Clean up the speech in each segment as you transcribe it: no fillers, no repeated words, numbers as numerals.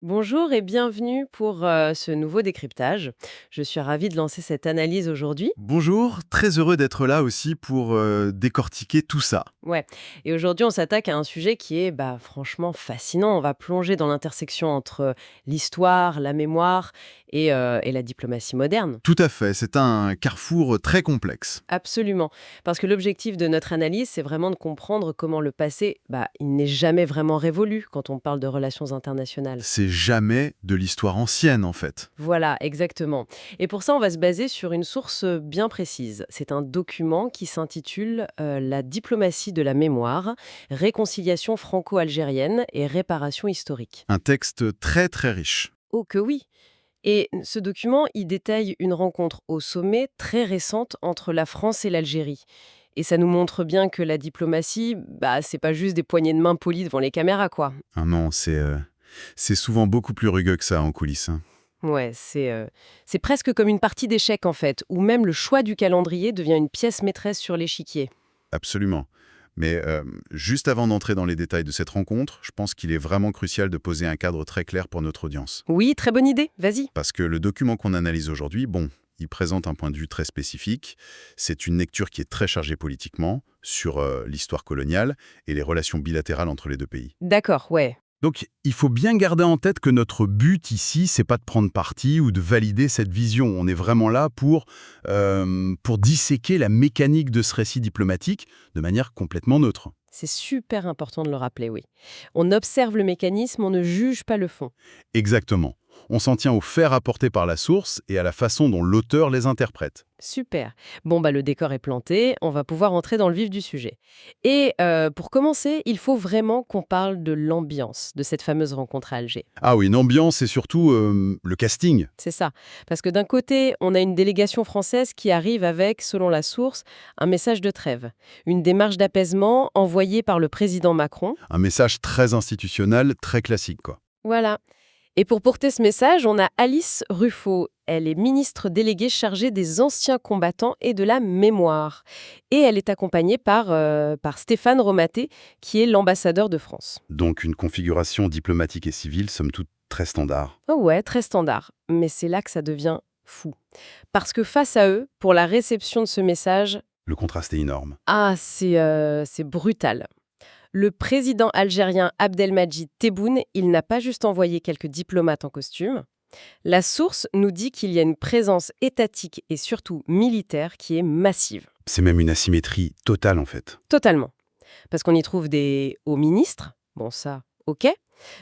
Bonjour et bienvenue pour ce nouveau décryptage. Je suis ravie de lancer cette analyse aujourd'hui. Bonjour, très heureux d'être là aussi pour décortiquer tout ça. Ouais. Et aujourd'hui, on s'attaque à un sujet qui est franchement fascinant. On va plonger dans l'intersection entre l'histoire, la mémoire et la diplomatie moderne. Tout à fait, c'est un carrefour très complexe. Absolument. Parce que l'objectif de notre analyse, c'est vraiment de comprendre comment le passé, il n'est jamais vraiment révolu quand on parle de relations internationales. C'est jamais de l'histoire ancienne en fait. Voilà, exactement. Et pour ça, on va se baser sur une source bien précise. C'est un document qui s'intitule La diplomatie de la mémoire, réconciliation franco-algérienne et réparation historique. Un texte très très riche. Oh que oui. Et ce document, il détaille une rencontre au sommet très récente entre la France et l'Algérie. Et ça nous montre bien que la diplomatie, c'est pas juste des poignées de main polies devant les caméras, quoi. Ah non, c'est souvent beaucoup plus rugueux que ça en coulisses, hein. Ouais, c'est presque comme une partie d'échecs en fait, où même le choix du calendrier devient une pièce maîtresse sur l'échiquier. Absolument. Mais juste avant d'entrer dans les détails de cette rencontre, je pense qu'il est vraiment crucial de poser un cadre très clair pour notre audience. Oui, très bonne idée, vas-y. Parce que le document qu'on analyse aujourd'hui, bon, il présente un point de vue très spécifique. C'est une lecture qui est très chargée politiquement sur l'histoire coloniale et les relations bilatérales entre les deux pays. D'accord, ouais. Donc, il faut bien garder en tête que notre but ici, c'est pas de prendre parti ou de valider cette vision. On est vraiment là pour disséquer la mécanique de ce récit diplomatique de manière complètement neutre. C'est super important de le rappeler, oui. On observe le mécanisme, on ne juge pas le fond. Exactement. On s'en tient aux faits rapportés par la source et à la façon dont l'auteur les interprète. Super. Bon, le décor est planté, on va pouvoir entrer dans le vif du sujet. Et pour commencer, il faut vraiment qu'on parle de l'ambiance de cette fameuse rencontre à Alger. Ah oui, une ambiance et surtout le casting. C'est ça. Parce que d'un côté, on a une délégation française qui arrive avec, selon la source, un message de trêve. Une démarche d'apaisement envoyée par le président Macron. Un message très institutionnel, très classique, quoi. Voilà. Et pour porter ce message, on a Alice Ruffo. Elle est ministre déléguée chargée des anciens combattants et de la mémoire. Et elle est accompagnée par Stéphane Romaté, qui est l'ambassadeur de France. Donc une configuration diplomatique et civile, somme toute, très standard. Oh ouais, très standard. Mais c'est là que ça devient fou. Parce que face à eux, pour la réception de ce message, Le contraste est énorme. c'est brutal. Le président algérien Abdelmadjid Tebboune, il n'a pas juste envoyé quelques diplomates en costume. La source nous dit qu'il y a une présence étatique et surtout militaire qui est massive. C'est même une asymétrie totale, en fait. Totalement. Parce qu'on y trouve des hauts ministres, bon ça, ok,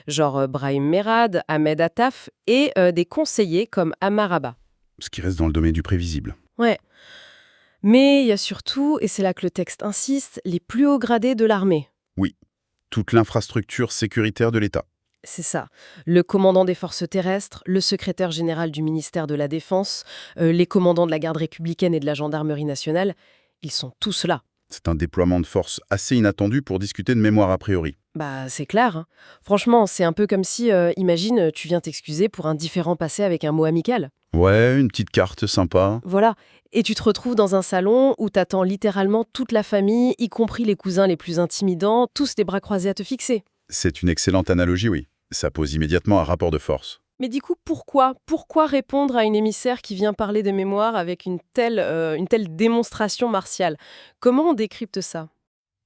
genre Brahim Merad, Ahmed Attaf, et des conseillers comme Amar Abba. Ce qui reste dans le domaine du prévisible. Ouais. Mais il y a surtout, et c'est là que le texte insiste, les plus hauts gradés de l'armée. Oui, toute l'infrastructure sécuritaire de l'État. C'est ça. Le commandant des forces terrestres, le secrétaire général du ministère de la Défense, les commandants de la garde républicaine et de la gendarmerie nationale, ils sont tous là. C'est un déploiement de force assez inattendu pour discuter de mémoire a priori. C'est clair, hein. Franchement, c'est un peu comme si, imagine, tu viens t'excuser pour un différend passé avec un mot amical. Ouais, une petite carte sympa. Voilà. Et tu te retrouves dans un salon où t'attends littéralement toute la famille, y compris les cousins les plus intimidants, tous les bras croisés à te fixer. C'est une excellente analogie, oui. Ça pose immédiatement un rapport de force. Mais du coup, pourquoi répondre à une émissaire qui vient parler de mémoire avec une telle démonstration martiale? Comment on décrypte ça?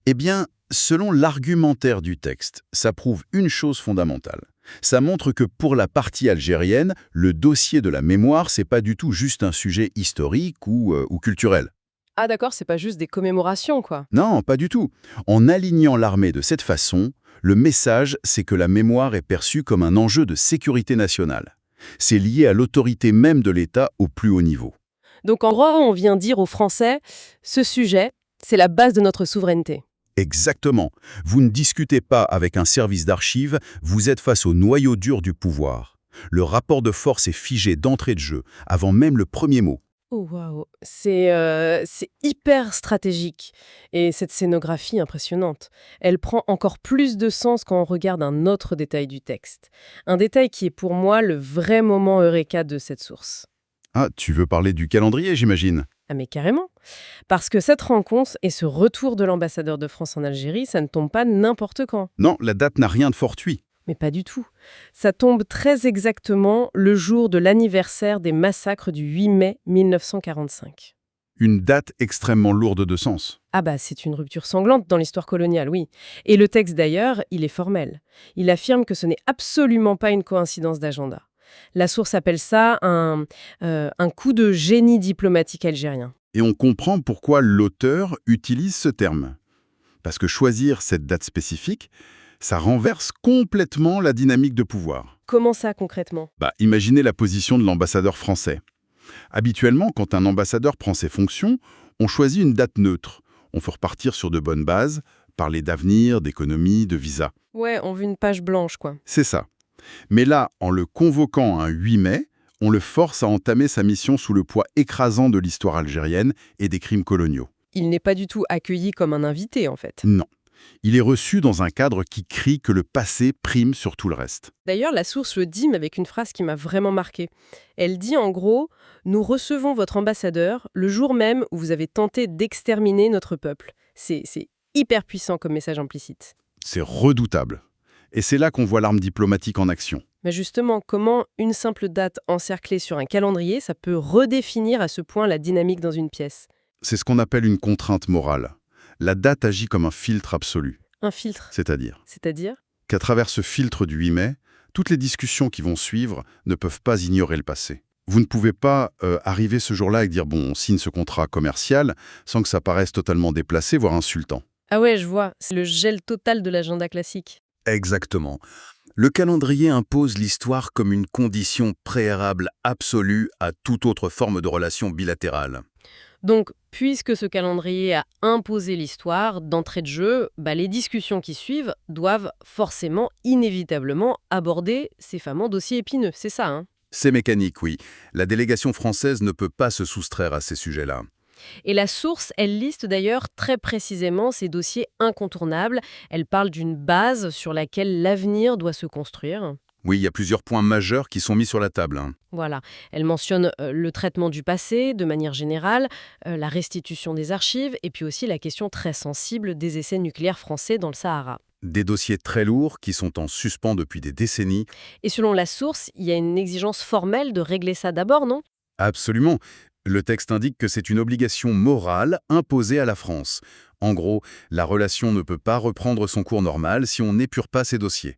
Eh bien, selon l'argumentaire du texte, ça prouve une chose fondamentale. Ça montre que pour la partie algérienne, le dossier de la mémoire, c'est pas du tout juste un sujet historique ou culturel. Ah d'accord, c'est pas juste des commémorations, quoi. Non, pas du tout. En alignant l'armée de cette façon, le message, c'est que la mémoire est perçue comme un enjeu de sécurité nationale. C'est lié à l'autorité même de l'État au plus haut niveau. Donc en gros, on vient dire aux Français, ce sujet, c'est la base de notre souveraineté. Exactement. Vous ne discutez pas avec un service d'archives, vous êtes face au noyau dur du pouvoir. Le rapport de force est figé d'entrée de jeu, avant même le premier mot. Oh waouh, c'est hyper stratégique. Et cette scénographie impressionnante, elle prend encore plus de sens quand on regarde un autre détail du texte. Un détail qui est pour moi le vrai moment eureka de cette source. Ah, tu veux parler du calendrier, j'imagine? Ah mais carrément. Parce que cette rencontre et ce retour de l'ambassadeur de France en Algérie, ça ne tombe pas n'importe quand. Non, la date n'a rien de fortuit. Mais pas du tout. Ça tombe très exactement le jour de l'anniversaire des massacres du 8 mai 1945. Une date extrêmement lourde de sens. Ah bah c'est une rupture sanglante dans l'histoire coloniale, oui. Et le texte d'ailleurs, il est formel. Il affirme que ce n'est absolument pas une coïncidence d'agenda. La source appelle ça un coup de génie diplomatique algérien. Et on comprend pourquoi l'auteur utilise ce terme. Parce que choisir cette date spécifique, ça renverse complètement la dynamique de pouvoir. Comment ça concrètement? Imaginez la position de l'ambassadeur français. Habituellement, quand un ambassadeur prend ses fonctions, on choisit une date neutre. On fait repartir sur de bonnes bases, parler d'avenir, d'économie, de visa. Ouais, on veut une page blanche, quoi. C'est ça. Mais là, en le convoquant un 8 mai, on le force à entamer sa mission sous le poids écrasant de l'histoire algérienne et des crimes coloniaux. Il n'est pas du tout accueilli comme un invité, en fait. Non. Il est reçu dans un cadre qui crie que le passé prime sur tout le reste. D'ailleurs, la source le dit, mais avec une phrase qui m'a vraiment marquée. Elle dit en gros « Nous recevons votre ambassadeur le jour même où vous avez tenté d'exterminer notre peuple ». C'est hyper puissant comme message implicite. C'est redoutable. Et c'est là qu'on voit l'arme diplomatique en action. Mais justement, comment une simple date encerclée sur un calendrier, ça peut redéfinir à ce point la dynamique dans une pièce? C'est ce qu'on appelle une contrainte morale. La date agit comme un filtre absolu. Un filtre. C'est-à-dire C'est-à-dire? qu'à travers ce filtre du 8 mai, toutes les discussions qui vont suivre ne peuvent pas ignorer le passé. Vous ne pouvez pas arriver ce jour-là et dire « bon, on signe ce contrat commercial » sans que ça paraisse totalement déplacé, voire insultant. Ah ouais, je vois. C'est le gel total de l'agenda classique. Exactement. Le calendrier impose l'histoire comme une condition préalable absolue à toute autre forme de relation bilatérale. Donc, puisque ce calendrier a imposé l'histoire, d'entrée de jeu, les discussions qui suivent doivent forcément, inévitablement, aborder ces fameux dossiers épineux. C'est ça, hein? C'est mécanique, oui. La délégation française ne peut pas se soustraire à ces sujets-là. Et la source, elle liste d'ailleurs très précisément ces dossiers incontournables. Elle parle d'une base sur laquelle l'avenir doit se construire. Oui, il y a plusieurs points majeurs qui sont mis sur la table. Voilà. Elle mentionne le traitement du passé de manière générale, la restitution des archives et puis aussi la question très sensible des essais nucléaires français dans le Sahara. Des dossiers très lourds qui sont en suspens depuis des décennies. Et selon la source, il y a une exigence formelle de régler ça d'abord, non? Absolument. Le texte indique que c'est une obligation morale imposée à la France. En gros, la relation ne peut pas reprendre son cours normal si on n'épure pas ces dossiers.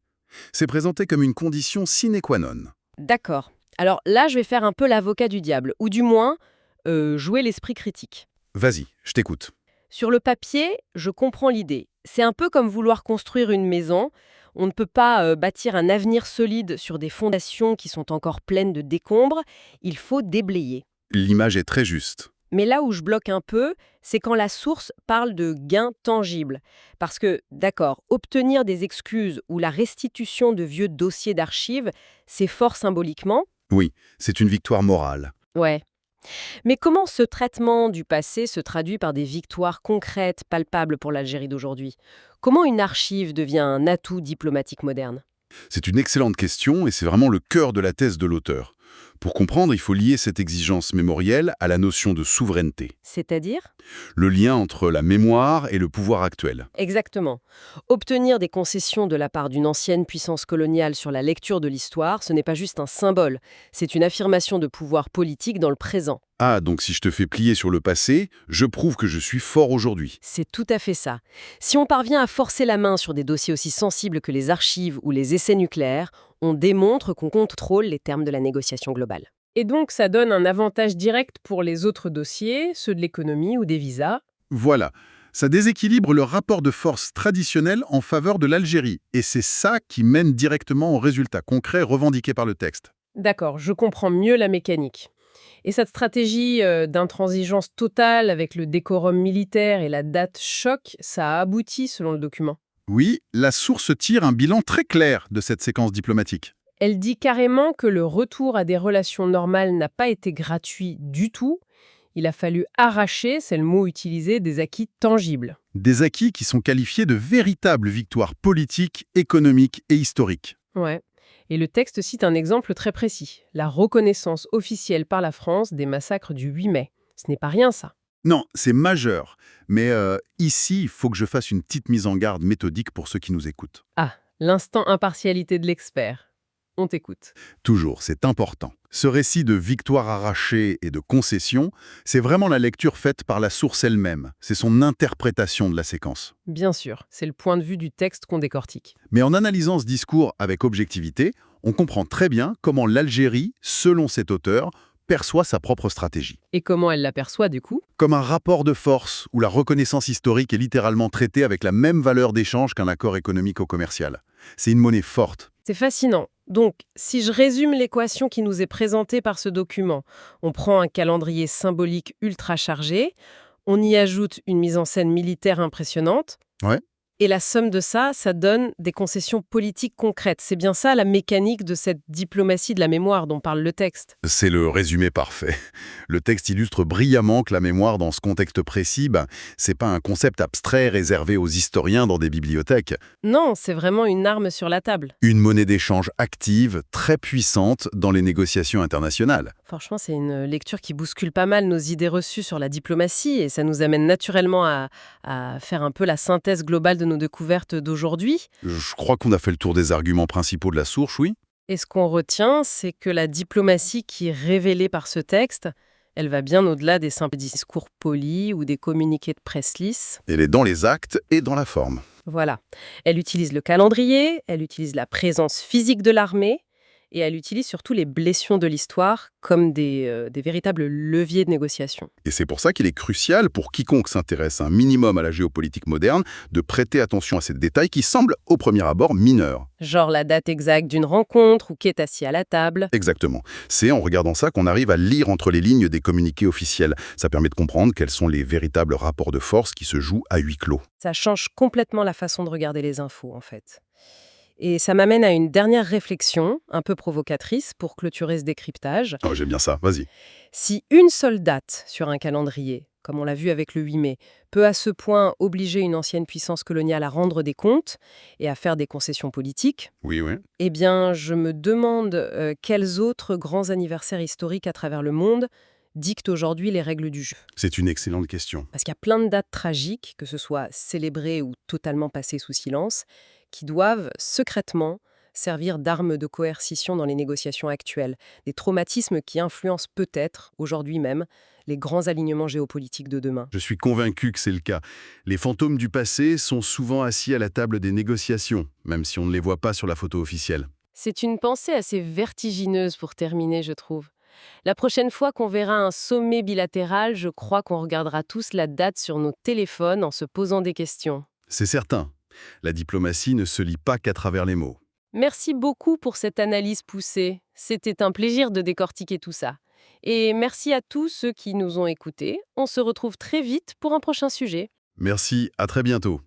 C'est présenté comme une condition sine qua non. D'accord. Alors là, je vais faire un peu l'avocat du diable, ou du moins, jouer l'esprit critique. Vas-y, je t'écoute. Sur le papier, je comprends l'idée. C'est un peu comme vouloir construire une maison. On ne peut pas bâtir un avenir solide sur des fondations qui sont encore pleines de décombres. Il faut déblayer. L'image est très juste. Mais là où je bloque un peu, c'est quand la source parle de gains tangibles. Parce que, d'accord, obtenir des excuses ou la restitution de vieux dossiers d'archives, c'est fort symboliquement. Oui, c'est une victoire morale. Ouais. Mais comment ce traitement du passé se traduit par des victoires concrètes, palpables pour l'Algérie d'aujourd'hui? Comment une archive devient un atout diplomatique moderne? C'est une excellente question et c'est vraiment le cœur de la thèse de l'auteur. Pour comprendre, il faut lier cette exigence mémorielle à la notion de souveraineté. C'est-à-dire? Le lien entre la mémoire et le pouvoir actuel. Exactement. Obtenir des concessions de la part d'une ancienne puissance coloniale sur la lecture de l'histoire, ce n'est pas juste un symbole, c'est une affirmation de pouvoir politique dans le présent. Ah, donc si je te fais plier sur le passé, je prouve que je suis fort aujourd'hui. C'est tout à fait ça. Si on parvient à forcer la main sur des dossiers aussi sensibles que les archives ou les essais nucléaires, on démontre qu'on contrôle les termes de la négociation globale. Et donc ça donne un avantage direct pour les autres dossiers, ceux de l'économie ou des visas. Voilà, ça déséquilibre le rapport de force traditionnel en faveur de l'Algérie. Et c'est ça qui mène directement aux résultats concrets revendiqués par le texte. D'accord, je comprends mieux la mécanique. Et cette stratégie d'intransigeance totale avec le décorum militaire et la date choc, ça a abouti selon le document. Oui, la source tire un bilan très clair de cette séquence diplomatique. Elle dit carrément que le retour à des relations normales n'a pas été gratuit du tout. Il a fallu arracher, c'est le mot utilisé, des acquis tangibles. Des acquis qui sont qualifiés de véritables victoires politiques, économiques et historiques. Ouais. Et le texte cite un exemple très précis, la reconnaissance officielle par la France des massacres du 8 mai. Ce n'est pas rien, ça. Non, c'est majeur. Mais ici, il faut que je fasse une petite mise en garde méthodique pour ceux qui nous écoutent. Ah, L'instant impartialité de l'expert. On t'écoute. Toujours, c'est important. Ce récit de victoire arrachée et de concession, c'est vraiment la lecture faite par la source elle-même. C'est son interprétation de la séquence. Bien sûr, c'est le point de vue du texte qu'on décortique. Mais en analysant ce discours avec objectivité, on comprend très bien comment l'Algérie, selon cet auteur, perçoit sa propre stratégie. Et comment elle l'aperçoit du coup? Comme un rapport de force où la reconnaissance historique est littéralement traitée avec la même valeur d'échange qu'un accord économique ou commercial. C'est une monnaie forte. C'est fascinant. Donc, si je résume l'équation qui nous est présentée par ce document, on prend un calendrier symbolique ultra chargé, on y ajoute une mise en scène militaire impressionnante, Ouais. et la somme de ça, ça donne des concessions politiques concrètes. C'est bien ça la mécanique de cette diplomatie de la mémoire dont parle le texte. C'est le résumé parfait. Le texte illustre brillamment que la mémoire dans ce contexte précis, c'est pas un concept abstrait réservé aux historiens dans des bibliothèques. Non, c'est vraiment une arme sur la table. Une monnaie d'échange active, très puissante dans les négociations internationales. Franchement, c'est une lecture qui bouscule pas mal nos idées reçues sur la diplomatie et ça nous amène naturellement à faire un peu la synthèse globale de nos découvertes d'aujourd'hui. Je crois qu'on a fait le tour des arguments principaux de la source, oui. Et ce qu'on retient, c'est que la diplomatie qui est révélée par ce texte, elle va bien au-delà des simples discours polis ou des communiqués de presse lisses. Elle est dans les actes et dans la forme. Voilà. Elle utilise le calendrier, elle utilise la présence physique de l'armée, et elle utilise surtout les blessures de l'histoire comme des véritables leviers de négociation. Et c'est pour ça qu'il est crucial pour quiconque s'intéresse un minimum à la géopolitique moderne de prêter attention à ces détails qui semblent au premier abord mineurs. Genre la date exacte d'une rencontre ou qui est assis à la table. Exactement. C'est en regardant ça qu'on arrive à lire entre les lignes des communiqués officiels. Ça permet de comprendre quels sont les véritables rapports de force qui se jouent à huis clos. Ça change complètement la façon de regarder les infos, en fait. Et ça m'amène à une dernière réflexion, un peu provocatrice, pour clôturer ce décryptage. Oh, j'aime bien ça, vas-y. Si une seule date sur un calendrier, comme on l'a vu avec le 8 mai, peut à ce point obliger une ancienne puissance coloniale à rendre des comptes et à faire des concessions politiques, Oui. eh bien, je me demande quels autres grands anniversaires historiques à travers le monde dictent aujourd'hui les règles du jeu. C'est une excellente question. Parce qu'il y a plein de dates tragiques, que ce soit célébrées ou totalement passées sous silence, qui doivent secrètement servir d'armes de coercition dans les négociations actuelles. Des traumatismes qui influencent peut-être, aujourd'hui même, les grands alignements géopolitiques de demain. Je suis convaincu que c'est le cas. Les fantômes du passé sont souvent assis à la table des négociations, même si on ne les voit pas sur la photo officielle. C'est une pensée assez vertigineuse pour terminer, je trouve. La prochaine fois qu'on verra un sommet bilatéral, je crois qu'on regardera tous la date sur nos téléphones en se posant des questions. C'est certain. La diplomatie ne se lit pas qu'à travers les mots. Merci beaucoup pour cette analyse poussée. C'était un plaisir de décortiquer tout ça. Et merci à tous ceux qui nous ont écoutés. On se retrouve très vite pour un prochain sujet. Merci, à très bientôt.